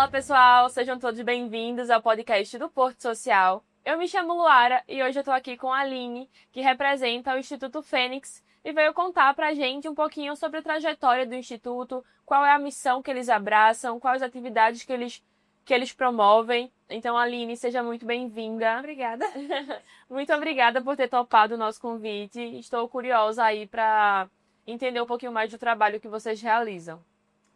Olá, pessoal! Sejam todos bem-vindos ao podcast do Porto Social. Eu me chamo Luara e hoje eu estou aqui com a Aline, que representa o Instituto Fênix, e veio contar pra gente um pouquinho sobre a trajetória do Instituto, qual é a missão que eles abraçam, quais as atividades que eles promovem. Então, Aline, seja muito bem-vinda. Obrigada. Muito obrigada por ter topado o nosso convite. Estou curiosa aí para entender um pouquinho mais do trabalho que vocês realizam.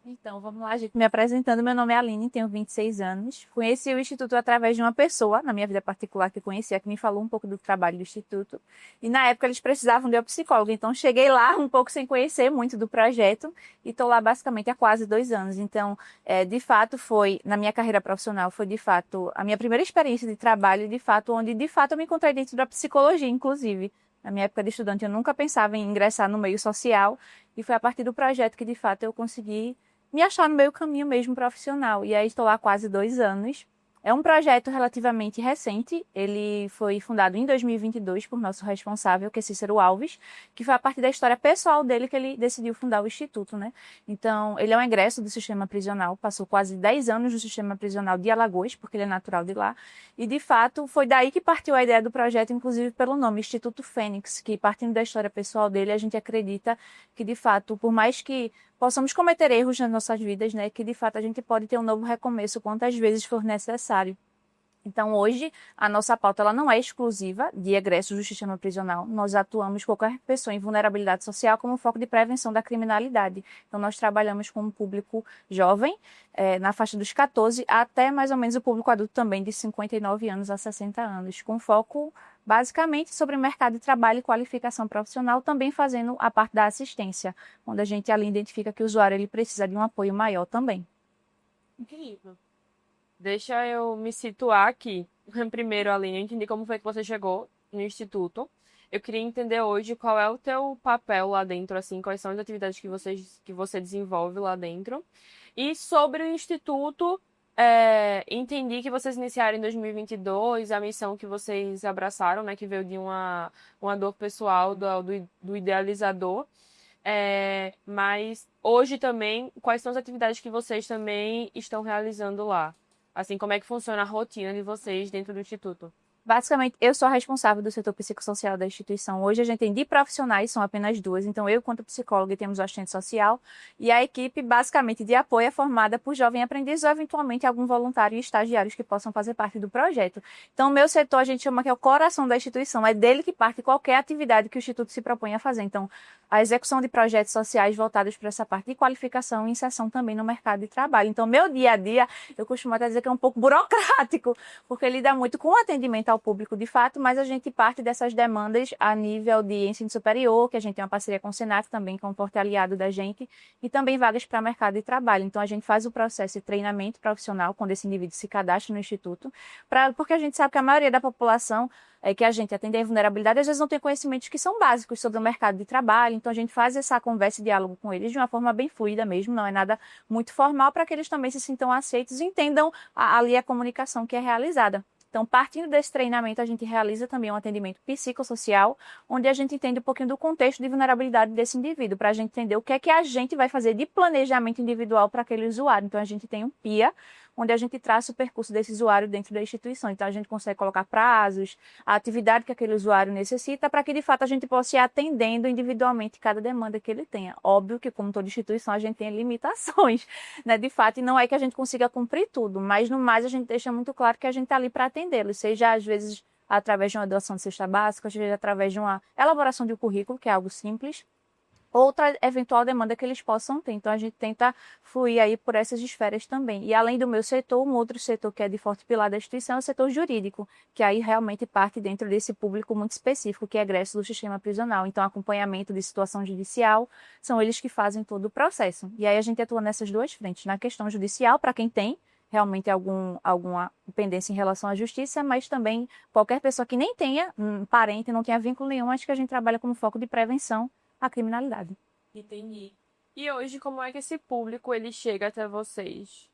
Então, vamos lá, gente. Me apresentando, meu nome é Aline, tenho 26 anos. Conheci o Instituto através de uma pessoa, na minha vida particular, que conhecia, que me falou um pouco do trabalho do Instituto. E na época eles precisavam de uma psicóloga, então cheguei lá um pouco sem conhecer muito do projeto e estou lá basicamente há quase 2 anos. Então, de fato, foi, na minha carreira profissional, foi de fato a minha primeira experiência de trabalho, de fato, onde de fato eu me encontrei dentro da psicologia, inclusive. Na minha época de estudante, eu nunca pensava em ingressar no meio social e foi a partir do projeto que, de fato, eu consegui me achar no meio caminho mesmo profissional. E aí estou lá há quase 2 anos. É um projeto relativamente recente. Ele foi fundado em 2022 por nosso responsável, que é Cícero Alves, que foi a partir da história pessoal dele que ele decidiu fundar o Instituto, né? Então, ele é um egresso do sistema prisional, passou quase 10 anos no sistema prisional de Alagoas, porque ele é natural de lá. E, de fato, foi daí que partiu a ideia do projeto, inclusive pelo nome, Instituto Fênix, que partindo da história pessoal dele, a gente acredita que, de fato, por mais que possamos cometer erros nas nossas vidas, né? Que de fato a gente pode ter um novo recomeço quantas vezes for necessário. Então, hoje, a nossa pauta ela não é exclusiva de egressos do sistema prisional. Nós atuamos com qualquer pessoa em vulnerabilidade social como foco de prevenção da criminalidade. Então, nós trabalhamos com um público jovem, na faixa dos 14 até mais ou menos o público adulto também, de 59 anos a 60 anos, com foco basicamente sobre o mercado de trabalho e qualificação profissional, também fazendo a parte da assistência, onde a gente ali identifica que o usuário ele precisa de um apoio maior também. Incrível. Deixa eu me situar aqui. Primeiro, Aline, eu entendi como foi que você chegou no Instituto. Eu queria entender hoje qual é o teu papel lá dentro, assim, quais são as atividades que você desenvolve lá dentro. E sobre o Instituto, entendi que vocês iniciaram em 2022, a missão que vocês abraçaram, né, que veio de uma dor pessoal do idealizador. Mas hoje também, quais são as atividades que vocês também estão realizando lá? Assim, como é que funciona a rotina de vocês dentro do Instituto? Basicamente, eu sou a responsável do setor psicossocial da instituição. Hoje a gente tem de profissionais, são apenas duas. Então, eu, quanto psicóloga, temos o assistente social. E a equipe, basicamente, de apoio é formada por jovem aprendiz ou, eventualmente, algum voluntário e estagiários que possam fazer parte do projeto. Então, o meu setor, a gente chama que é o coração da instituição. É dele que parte qualquer atividade que o Instituto se propõe a fazer. Então, a execução de projetos sociais voltados para essa parte de qualificação e inserção também no mercado de trabalho. Então, meu dia a dia, eu costumo até dizer que é um pouco burocrático, porque lida muito com o atendimento ao público de fato, mas a gente parte dessas demandas a nível de ensino superior, que a gente tem uma parceria com o Senac também, que é um porte aliado da gente, e também vagas para mercado de trabalho. Então, a gente faz o processo de treinamento profissional quando esse indivíduo se cadastra no Instituto, porque a gente sabe que a maioria da população que a gente atende em vulnerabilidade, às vezes não tem conhecimentos que são básicos sobre o mercado de trabalho, então a gente faz essa conversa e diálogo com eles de uma forma bem fluida mesmo, não é nada muito formal, para que eles também se sintam aceitos e entendam ali a comunicação que é realizada. Então, partindo desse treinamento, a gente realiza também um atendimento psicossocial, onde a gente entende um pouquinho do contexto de vulnerabilidade desse indivíduo, para a gente entender o que a gente vai fazer de planejamento individual para aquele usuário. Então, a gente tem um PIA, onde a gente traça o percurso desse usuário dentro da instituição. Então, a gente consegue colocar prazos, a atividade que aquele usuário necessita, para que, de fato, a gente possa ir atendendo individualmente cada demanda que ele tenha. Óbvio que, como toda instituição, a gente tem limitações, né, de fato, e não é que a gente consiga cumprir tudo, mas, no mais, a gente deixa muito claro que a gente está ali para atendê-lo, seja, às vezes, através de uma doação de cesta básica, seja através de uma elaboração de um currículo, que é algo simples, outra eventual demanda que eles possam ter. Então, a gente tenta fluir aí por essas esferas também. E além do meu setor, um outro setor que é de forte pilar da instituição é o setor jurídico, que aí realmente parte dentro desse público muito específico, que é egresso do sistema prisional. Então, acompanhamento de situação judicial, são eles que fazem todo o processo. E aí a gente atua nessas duas frentes, na questão judicial, para quem tem realmente alguma pendência em relação à justiça, mas também qualquer pessoa que nem tenha parente, não tenha vínculo nenhum, acho que a gente trabalha como foco de prevenção à criminalidade. Entendi. E hoje, como é que esse público ele chega até vocês?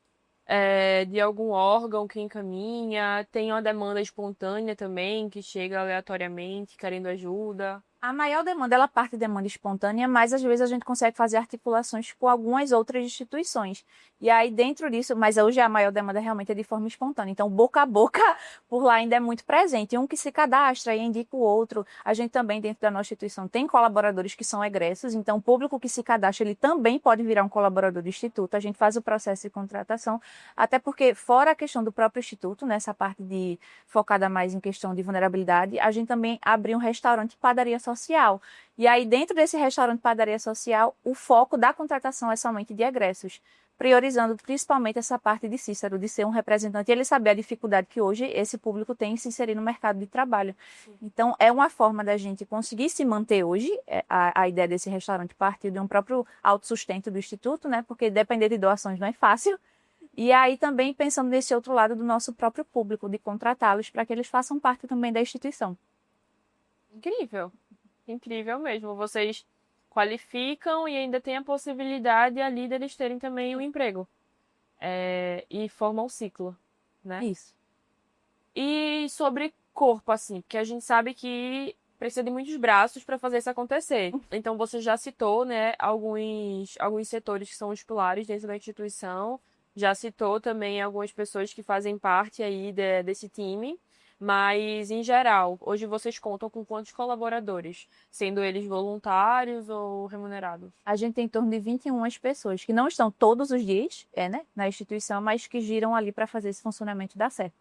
De algum órgão que encaminha? Tem uma demanda espontânea também, que chega aleatoriamente, querendo ajuda? A maior demanda, ela parte de demanda espontânea, mas às vezes a gente consegue fazer articulações com algumas outras instituições. E aí, dentro disso, mas hoje a maior demanda realmente é de forma espontânea. Então, boca a boca por lá ainda é muito presente. Um que se cadastra e indica o outro. A gente também, dentro da nossa instituição, tem colaboradores que são egressos. Então, o público que se cadastra, ele também pode virar um colaborador do Instituto. A gente faz o processo de contratação, até porque, fora a questão do próprio Instituto, nessa parte de focada mais em questão de vulnerabilidade, a gente também abriu um restaurante padaria social. E aí, dentro desse restaurante padaria social, o foco da contratação é somente de egressos, priorizando principalmente essa parte de Cícero, de ser um representante e ele saber a dificuldade que hoje esse público tem em se inserir no mercado de trabalho. Então, é uma forma da gente conseguir se manter hoje. A ideia desse restaurante partiu de um próprio autossustento do Instituto, né? Porque depender de doações não é fácil. E aí também pensando nesse outro lado do nosso próprio público, de contratá-los para que eles façam parte também da instituição. Incrível. Incrível mesmo. Vocês qualificam e ainda tem a possibilidade ali deles terem também um emprego. E formam um ciclo, né? Isso. E sobre corpo, assim, porque a gente sabe que precisa de muitos braços para fazer isso acontecer. Então você já citou, né, alguns setores que são os pilares dentro da instituição. Já citou também algumas pessoas que fazem parte aí desse time. Mas, em geral, hoje vocês contam com quantos colaboradores? Sendo eles voluntários ou remunerados? A gente tem em torno de 21 pessoas que não estão todos os dias, né, na instituição, mas que giram ali para fazer esse funcionamento dar certo.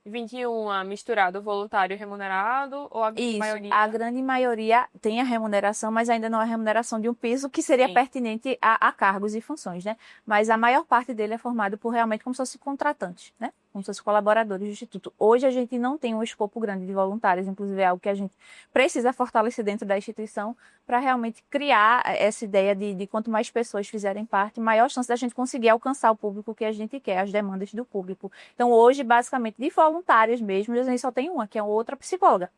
21 misturado voluntário e remunerado ou a Isso, maioria? a grande maioria tem a remuneração, mas ainda não é a remuneração de um piso que seria Sim. pertinente a cargos e funções, né? Mas a maior parte dele é formado por realmente como se fosse contratantes, né? Como se fosse colaboradores do Instituto. Hoje a gente não tem um escopo grande de voluntários, inclusive é algo que a gente precisa fortalecer dentro da instituição para realmente criar essa ideia de quanto mais pessoas fizerem parte, maior chance da gente conseguir alcançar o público que a gente quer, as demandas do público. Então hoje, basicamente, de voluntários mesmo, a gente só tem uma, que é outra psicóloga.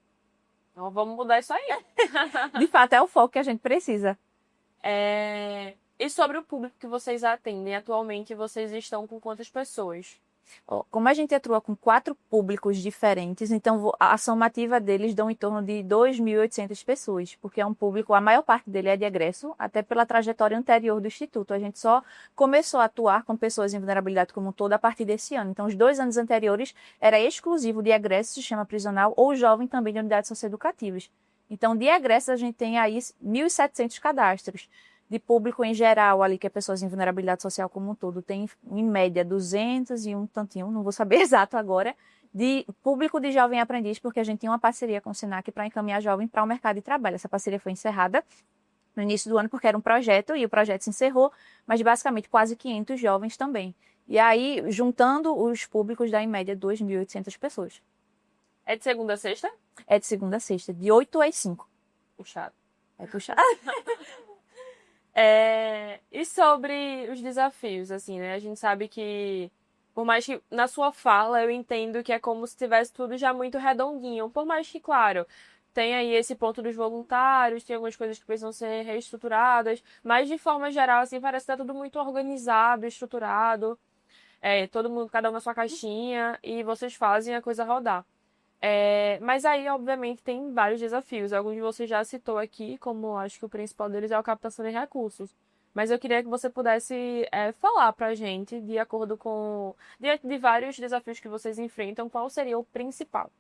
Então vamos mudar isso aí. De fato, é o foco que a gente precisa. E sobre o público que vocês atendem, atualmente vocês estão com quantas pessoas? Como a gente atua com 4 públicos diferentes, então a somativa deles dão em torno de 2.800 pessoas, porque é um público, a maior parte dele é de egresso, até pela trajetória anterior do Instituto. A gente só começou a atuar com pessoas em vulnerabilidade como um todo a partir desse ano. Então, os 2 anos anteriores era exclusivo de egresso, sistema prisional, ou jovem também de unidades socioeducativas. Então, de egresso, a gente tem aí 1.700 cadastros. De público em geral, ali, que é pessoas em vulnerabilidade social como um todo, tem em média 200 e um tantinho, não vou saber exato agora, de público de jovem aprendiz, porque a gente tem uma parceria com o SENAC para encaminhar jovem para o mercado de trabalho. Essa parceria foi encerrada no início do ano porque era um projeto e o projeto se encerrou, mas basicamente quase 500 jovens também. E aí, juntando os públicos, dá em média 2.800 pessoas. É de segunda a sexta? É de segunda a sexta, de 8 às 5. Puxado. É puxado. E sobre os desafios, assim, né? A gente sabe que, por mais que na sua fala eu entendo que é como se tivesse tudo já muito redondinho. Por mais que, claro, tem aí esse ponto dos voluntários, tem algumas coisas que precisam ser reestruturadas, mas de forma geral, assim, parece que tá tudo muito organizado, estruturado. Todo mundo, cada um na sua caixinha, e vocês fazem a coisa rodar. Mas aí, obviamente, tem vários desafios. Alguns de vocês já citou aqui, como acho que o principal deles é a captação de recursos. Mas eu queria que você pudesse falar pra gente, de acordo com... diante de vários desafios que vocês enfrentam, qual seria o principal?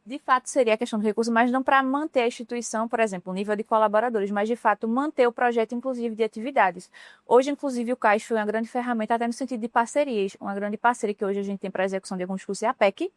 De fato, seria a questão do recurso, mas não para manter a instituição, por exemplo, o nível de colaboradores, mas de fato manter o projeto, inclusive, de atividades. Hoje, inclusive, o CAIS foi uma grande ferramenta, até no sentido de parcerias. Uma grande parceria que hoje a gente tem para a execução de alguns cursos é a PEC,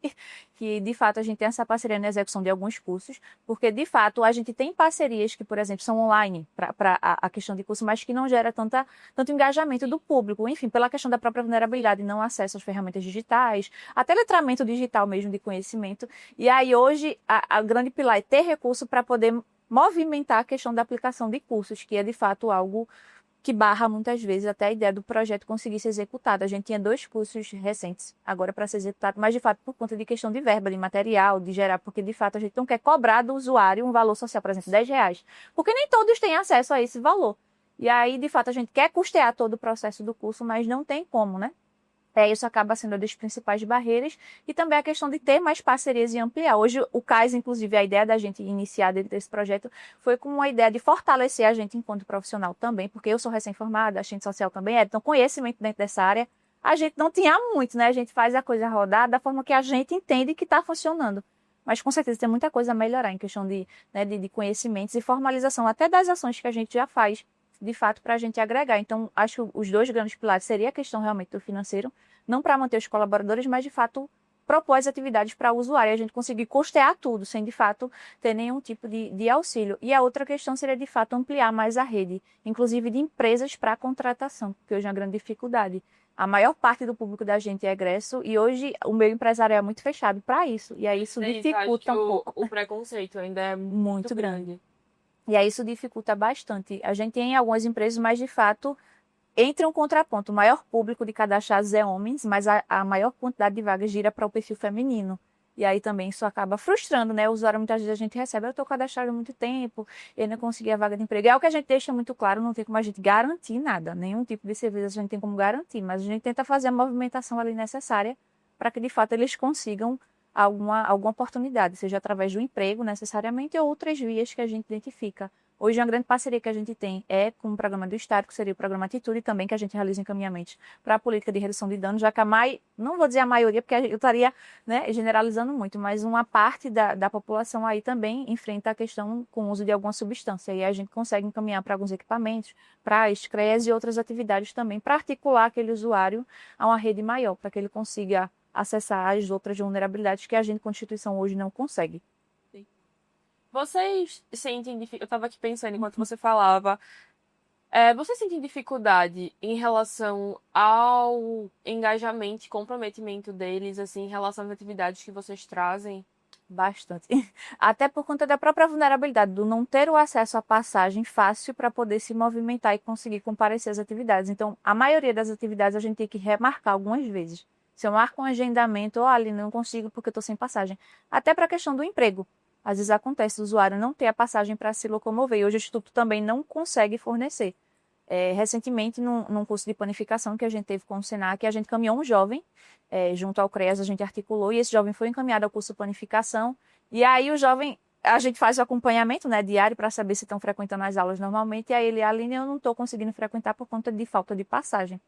que de fato a gente tem essa parceria na execução de alguns cursos, porque de fato a gente tem parcerias que, por exemplo, são online para a questão de curso, mas que não gera tanto engajamento do público, enfim, pela questão da própria vulnerabilidade, não acesso às ferramentas digitais, até letramento digital mesmo de conhecimento. E aí, hoje, a grande pilar é ter recurso para poder movimentar a questão da aplicação de cursos, que é, de fato, algo que barra muitas vezes até a ideia do projeto conseguir ser executado. A gente tinha 2 cursos recentes agora para ser executado, mas, de fato, por conta de questão de verba, de material, de gerar, porque, de fato, a gente não quer cobrar do usuário um valor social, por exemplo, R$10, porque nem todos têm acesso a esse valor. E aí, de fato, a gente quer custear todo o processo do curso, mas não tem como, né? Isso acaba sendo uma das principais barreiras e também a questão de ter mais parcerias e ampliar. Hoje, o CAIS, inclusive, a ideia da gente iniciar dentro desse projeto foi com uma ideia de fortalecer a gente enquanto profissional também, porque eu sou recém-formada, a assistente social também é, então conhecimento dentro dessa área a gente não tinha muito, né? A gente faz a coisa rodar da forma que a gente entende que está funcionando. Mas com certeza tem muita coisa a melhorar em questão de, né, de conhecimentos e formalização até das ações que a gente já faz, de fato, para a gente agregar. Então, acho que os dois grandes pilares seria a questão realmente do financeiro, não para manter os colaboradores, mas de fato propor as atividades para o usuário, a gente conseguir custear tudo, sem de fato ter nenhum tipo de auxílio. E a outra questão seria de fato ampliar mais a rede, inclusive de empresas para contratação, porque hoje é uma grande dificuldade. A maior parte do público da gente é egresso e hoje o meio empresarial é muito fechado para isso. E aí isso dificulta um pouco. O preconceito ainda é Muito grande. E aí isso dificulta bastante. A gente tem algumas empresas, mas de fato entra um contraponto. O maior público de cadastrados é homens, mas a maior quantidade de vagas gira para o perfil feminino. E aí também isso acaba frustrando, né? O usuário, muitas vezes a gente recebe, eu estou cadastrado há muito tempo, eu não consegui a vaga de emprego. É o que a gente deixa muito claro, não tem como a gente garantir nada, nenhum tipo de serviço a gente tem como garantir, mas a gente tenta fazer a movimentação ali necessária para que de fato eles consigam alguma oportunidade, seja através do emprego necessariamente ou outras vias que a gente identifica. Hoje, uma grande parceria que a gente tem é com o programa do Estado, que seria o programa Atitude, também que a gente realiza encaminhamentos para a política de redução de danos, já que não vou dizer a maioria, porque eu estaria, né, generalizando muito, mas uma parte da população aí também enfrenta a questão com o uso de alguma substância. E a gente consegue encaminhar para alguns equipamentos, para as CREAs e outras atividades também, para articular aquele usuário a uma rede maior, para que ele consiga acessar as outras vulnerabilidades que a gente, Constituição, hoje não consegue. Vocês sentem dificuldade? Eu estava aqui pensando enquanto você falava. Vocês sentem dificuldade em relação ao engajamento e comprometimento deles, assim, em relação às atividades que vocês trazem? Bastante. Até por conta da própria vulnerabilidade, do não ter o acesso à passagem fácil para poder se movimentar e conseguir comparecer às atividades. Então, a maioria das atividades a gente tem que remarcar algumas vezes. Se eu marco um agendamento, ali não consigo porque eu estou sem passagem. Até para a questão do emprego. Às vezes acontece o usuário não ter a passagem para se locomover. E hoje o Instituto também não consegue fornecer. Recentemente, num curso de planificação que a gente teve com o Senac, a gente caminhou um jovem, junto ao CREAS, a gente articulou, e esse jovem foi encaminhado ao curso de planificação. E aí o jovem, a gente faz o acompanhamento, né, diário para saber se estão frequentando as aulas normalmente. E aí ele, Aline, eu não estou conseguindo frequentar por conta de falta de passagem.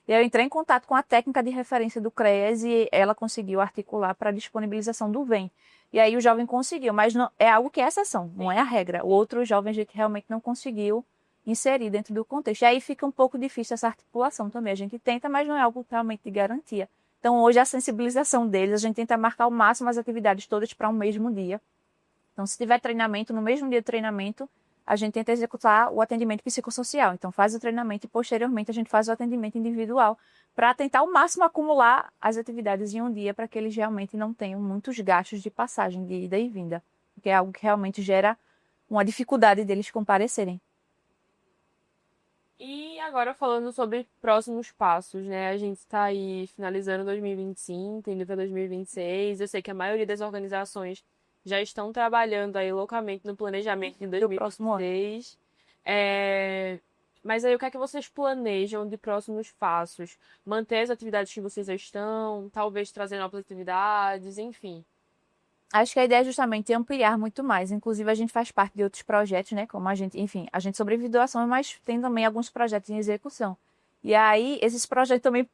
E eu entrei em contato com a técnica de referência do CREAS e ela conseguiu articular para a disponibilização do VEM. E aí o jovem conseguiu, mas não, é algo que é exceção, não é a regra. O outro jovem a gente realmente não conseguiu inserir dentro do contexto. E aí fica um pouco difícil essa articulação também. A gente tenta, mas não é algo realmente de garantia. Então hoje a sensibilização deles, a gente tenta marcar ao máximo as atividades todas para um mesmo dia. Então se tiver treinamento, no mesmo dia de treinamento, a gente tenta executar o atendimento psicossocial. Então, faz o treinamento e, posteriormente, a gente faz o atendimento individual para tentar ao máximo acumular as atividades em um dia para que eles realmente não tenham muitos gastos de passagem, de ida e vinda. Porque é algo que realmente gera uma dificuldade deles comparecerem. E agora falando sobre próximos passos, né? A gente está aí finalizando 2025, indo para 2026. Eu sei que a maioria das organizações já estão trabalhando aí loucamente no planejamento de 2026. Mas aí o que é que vocês planejam de próximos passos? Manter as atividades que vocês já estão, talvez trazer novas atividades, enfim. Acho que a ideia é justamente ampliar muito mais. Inclusive, a gente faz parte de outros projetos, né? Como a gente, enfim, a gente sobrevive doação, mas tem também alguns projetos em execução. E aí, esses projetos também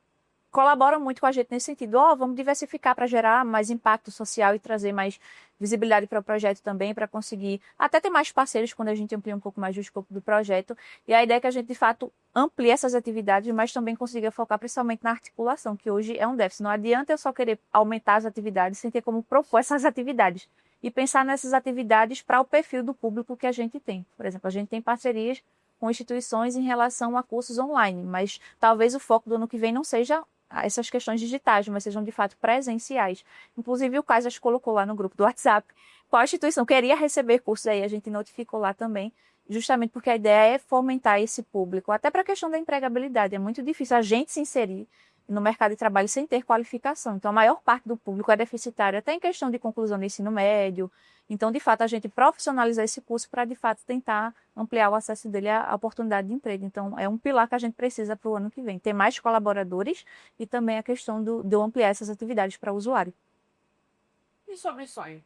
colaboram muito com a gente nesse sentido. Vamos diversificar para gerar mais impacto social e trazer mais visibilidade para o projeto também, para conseguir até ter mais parceiros quando a gente amplia um pouco mais o escopo do projeto. E a ideia é que a gente, de fato, amplie essas atividades, mas também consiga focar principalmente na articulação, que hoje é um déficit. Não adianta eu só querer aumentar as atividades sem ter como propor essas atividades. E pensar nessas atividades para o perfil do público que a gente tem. Por exemplo, a gente tem parcerias com instituições em relação a cursos online, mas talvez o foco do ano que vem não seja essas questões digitais, mas sejam de fato presenciais. Inclusive o CAIS colocou lá no grupo do WhatsApp qual instituição queria receber cursos aí, a gente notificou lá também, justamente porque a ideia é fomentar esse público, até para a questão da empregabilidade. É muito difícil a gente se inserir no mercado de trabalho sem ter qualificação. Então, a maior parte do público é deficitário, até em questão de conclusão do ensino médio. Então, de fato, a gente profissionalizar esse curso para, de fato, tentar ampliar o acesso dele à oportunidade de emprego. Então, é um pilar que a gente precisa para o ano que vem. Ter mais colaboradores e também a questão de eu ampliar essas atividades para o usuário. E sobre sonho?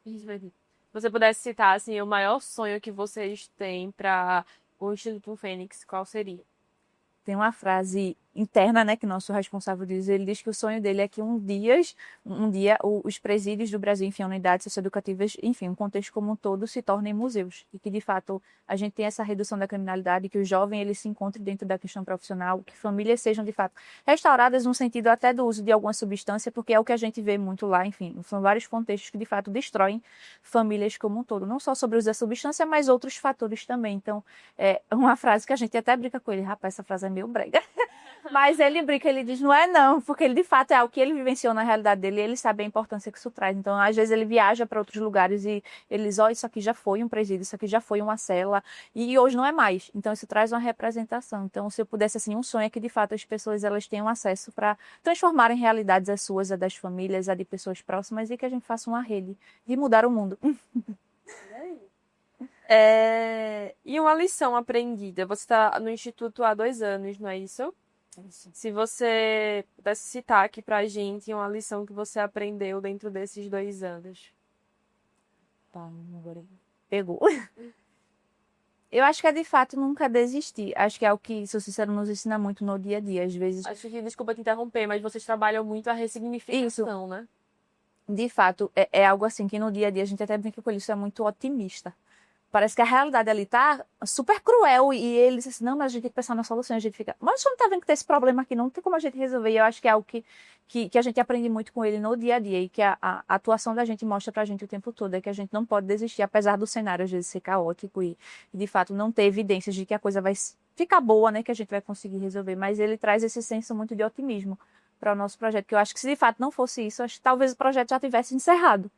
Se você pudesse citar assim, o maior sonho que vocês têm para o Instituto Fênix, qual seria? Tem uma frase interna, né, que o nosso responsável diz. Ele diz que o sonho dele é que um dia os presídios do Brasil, enfim, unidades socioeducativas, enfim, o contexto como um todo se tornem museus. E que, de fato, a gente tem essa redução da criminalidade, que o jovem ele se encontre dentro da questão profissional, que famílias sejam, de fato, restauradas no sentido até do uso de alguma substância, porque é o que a gente vê muito lá, enfim, são vários contextos que, de fato, destroem famílias como um todo. Não só sobre o uso da substância, mas outros fatores também. Então, é uma frase que a gente até brinca com ele. Rapaz, essa frase é meio brega. Mas ele brinca, ele diz, não é não, porque ele de fato é algo que ele vivenciou na realidade dele e ele sabe a importância que isso traz. Então, às vezes ele viaja para outros lugares e ele diz, ó, isso aqui já foi um presídio, isso aqui já foi uma cela e hoje não é mais. Então, isso traz uma representação. Então, se eu pudesse, assim, um sonho é que de fato as pessoas elas tenham acesso para transformarem realidades as suas, a das famílias, a de pessoas próximas e que a gente faça uma rede de mudar o mundo. E uma lição aprendida? Você está no Instituto há 2 anos, não é isso? Se você pudesse citar aqui pra gente uma lição que você aprendeu dentro desses 2 anos. Tá, agora pegou. Eu acho que é de fato nunca desistir. Acho que é o que o Cícero nos ensina muito no dia a dia. Às vezes, Acho que, desculpa te interromper, mas vocês trabalham muito a ressignificação, né? de fato, é algo assim que no dia a dia a gente até brinca com isso, é muito otimista. Parece que a realidade ali tá super cruel e ele diz assim, não, mas a gente tem que pensar na solução. A gente fica, mas você não tá vendo que tem esse problema aqui, não tem como a gente resolver. E eu acho que é algo que a gente aprende muito com ele no dia a dia e que a atuação da gente mostra pra gente o tempo todo, é que a gente não pode desistir, apesar do cenário às vezes ser caótico e de fato não ter evidências de que a coisa vai ficar boa, né, que a gente vai conseguir resolver. Mas ele traz esse senso muito de otimismo para o nosso projeto, que eu acho que se de fato não fosse isso, acho que talvez o projeto já tivesse encerrado.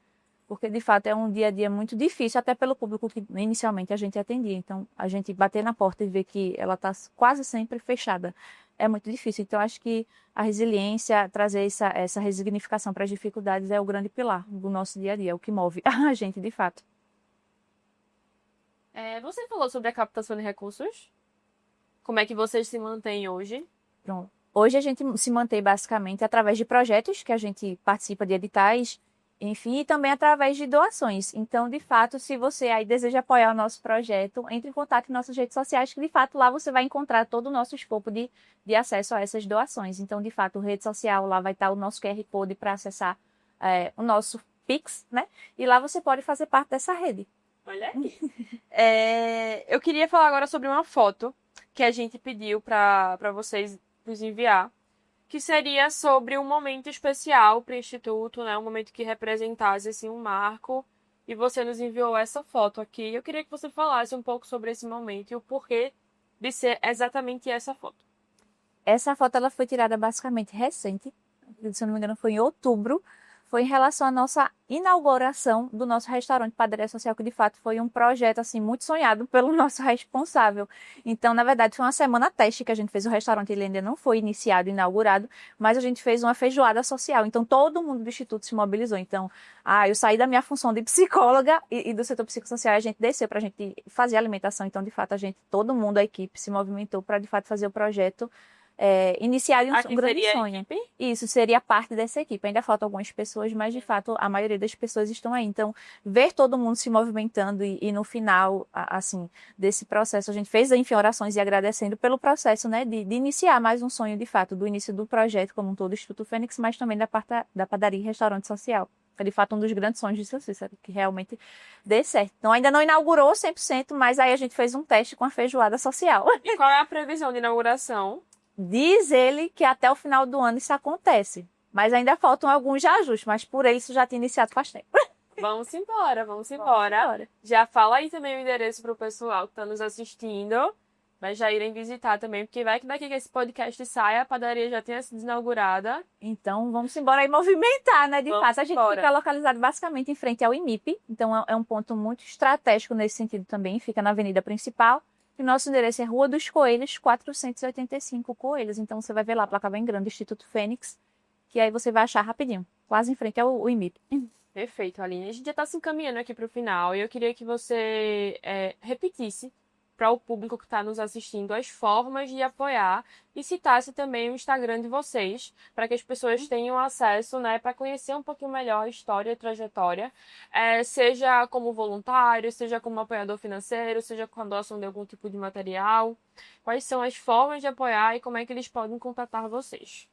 Porque, de fato, é um dia a dia muito difícil, até pelo público que inicialmente a gente atendia. Então, a gente bater na porta e ver que ela está quase sempre fechada é muito difícil. Então, acho que a resiliência, trazer essa resignificação para as dificuldades é o grande pilar do nosso dia a dia, é o que move a gente, de fato. Você falou sobre a captação de recursos? Como é que vocês se mantêm hoje? Pronto. Hoje a gente se mantém basicamente através de projetos que a gente participa de editais, enfim, e também através de doações. Então, de fato, se você aí deseja apoiar o nosso projeto, entre em contato em nossas redes sociais, que de fato lá você vai encontrar todo o nosso escopo de acesso a essas doações. Então, de fato, rede social, lá vai estar o nosso QR Code para acessar o nosso Pix, né? E lá você pode fazer parte dessa rede. Olha aí. Eu queria falar agora sobre uma foto que a gente pediu para vocês nos enviar, que seria sobre um momento especial para o Instituto, né? Um momento que representasse assim, um marco. E você nos enviou essa foto aqui. Eu queria que você falasse um pouco sobre esse momento e o porquê de ser exatamente essa foto. Essa foto ela foi tirada basicamente recente, se eu não me engano foi em outubro, foi em relação à nossa inauguração do nosso restaurante Padaria Social, que de fato foi um projeto assim muito sonhado pelo nosso responsável. Então, na verdade, foi uma semana teste que a gente fez o restaurante, ele ainda não foi iniciado, inaugurado, mas a gente fez uma feijoada social. Então, todo mundo do Instituto se mobilizou. Então, eu saí da minha função de psicóloga e do setor psicossocial, a gente desceu para a gente fazer a alimentação. Então, de fato, todo mundo, a equipe, se movimentou para, de fato, fazer o projeto iniciar um grande sonho. Isso seria parte dessa equipe. Ainda faltam algumas pessoas, mas de fato a maioria das pessoas estão aí. Então, ver todo mundo se movimentando e no final, assim, desse processo, a gente fez, enfim, orações e agradecendo pelo processo, né, de iniciar mais um sonho, de fato, do início do projeto como um todo, Instituto Fênix, mas também da padaria e restaurante social. É, de fato, um dos grandes sonhos de seu Cícero, que realmente dê certo. Então, ainda não inaugurou 100%, mas aí a gente fez um teste com a feijoada social. E qual é a previsão de inauguração? Diz ele que até o final do ano isso acontece. Mas ainda faltam alguns ajustes, mas por ele isso já tinha iniciado faz tempo. Vamos embora. Já fala aí também o endereço para o pessoal que está nos assistindo. Mas já irem visitar também, porque vai que daqui que esse podcast saia, a padaria já tenha sido inaugurada. Então, vamos embora aí movimentar, né? De fato, a gente fica localizado basicamente em frente ao IMIP. Então, é um ponto muito estratégico nesse sentido também. Fica na avenida principal. E o nosso endereço é Rua dos Coelhos, 485 Coelhos. Então você vai ver lá a placa bem grande, Instituto Fênix, que aí você vai achar rapidinho, quase em frente ao IMIP. Perfeito, Aline. A gente já está se encaminhando aqui para o final e eu queria que você repetisse para o público que está nos assistindo as formas de apoiar e citasse também o Instagram de vocês, para que as pessoas tenham acesso, né, para conhecer um pouquinho melhor a história e trajetória, seja como voluntário, seja como apoiador financeiro, seja com a doação de algum tipo de material. Quais são as formas de apoiar e como é que eles podem contatar vocês?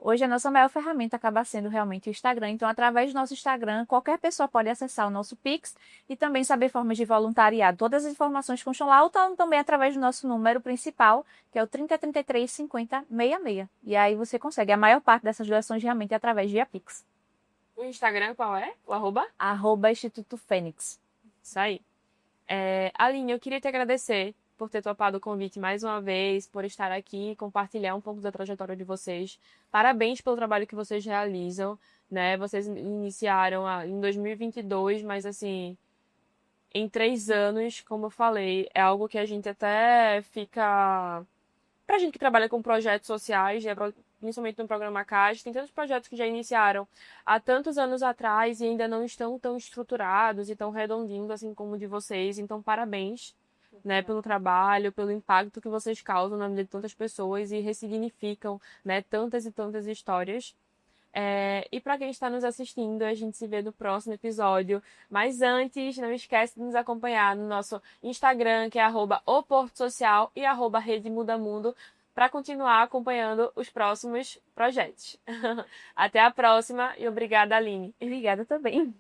Hoje a nossa maior ferramenta acaba sendo realmente o Instagram. Então, através do nosso Instagram, qualquer pessoa pode acessar o nosso Pix e também saber formas de voluntariado. Todas as informações constam lá ou também através do nosso número principal, que é o 3033 50 66. E aí você consegue. A maior parte dessas doações realmente é através via Pix. O Instagram qual é? O arroba? Instituto Fênix. Isso aí. Aline, eu queria te agradecer por ter topado o convite mais uma vez, por estar aqui e compartilhar um pouco da trajetória de vocês. Parabéns pelo trabalho que vocês realizam, né? Vocês iniciaram em 2022, mas assim, em 3 anos, como eu falei, é algo que a gente até fica... Pra gente que trabalha com projetos sociais, né, principalmente no programa CAS, tem tantos projetos que já iniciaram há tantos anos atrás e ainda não estão tão estruturados e tão redondinhos assim como o de vocês. Então, parabéns, né, pelo trabalho, pelo impacto que vocês causam na vida de tantas pessoas e ressignificam, né, tantas e tantas histórias. E para quem está nos assistindo, a gente se vê no próximo episódio. Mas antes, não esquece de nos acompanhar no nosso Instagram, que é @oportosocial e @redemudamundo, para continuar acompanhando os próximos projetos. Até a próxima e obrigada, Aline. Obrigada também.